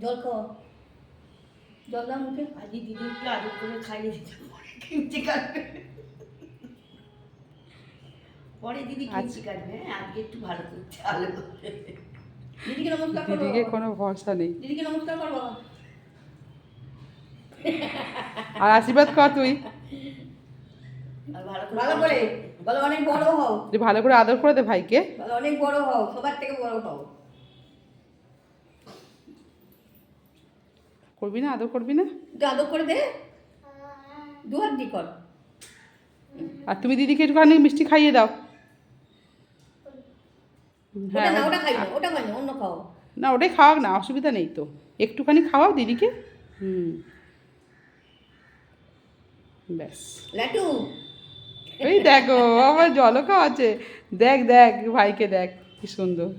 জল খাও, জল দাও মুখে। আজকে দিদি একটু আদর করে খাইয়ে দিতে পরে কিনতে কাটবে, পরে দিদি কিনতে কাটবে। হ্যাঁ, আজকে একটু ভালো করছে, আলো করতে। দিদিকে নমস্কার করো, দিদিকে কোনো ভরসা নেই। দিদিকে নমস্কার করবো। আর আশীর্বাদ কর তুই, ভালো করে বলো, অনেক বড় হও, তুই ভালো করে আদর করে দে ভাইকে। বলো অনেক বড় হও, সবার থেকে বড় হও। করবি না, আদর করবি না? একটু আদর করে দে, দু হাত দি কর। আর তুমি দিদিকে একটুখানি মিষ্টি খাইয়ে দাও। ওটা হ্যাঁ না, ওটা খাই না, ওটা খাই না, অন্য খাও। না, ওটাই খাওয়াক না, অসুবিধা নেই তো, একটুখানি খাওয়াও দিদিকে। ব্যাস। লাটু, এই দেখো আমার জলও খাওয়াচ্ছে, দেখ দেখ ভাইকে দেখ কি সুন্দর।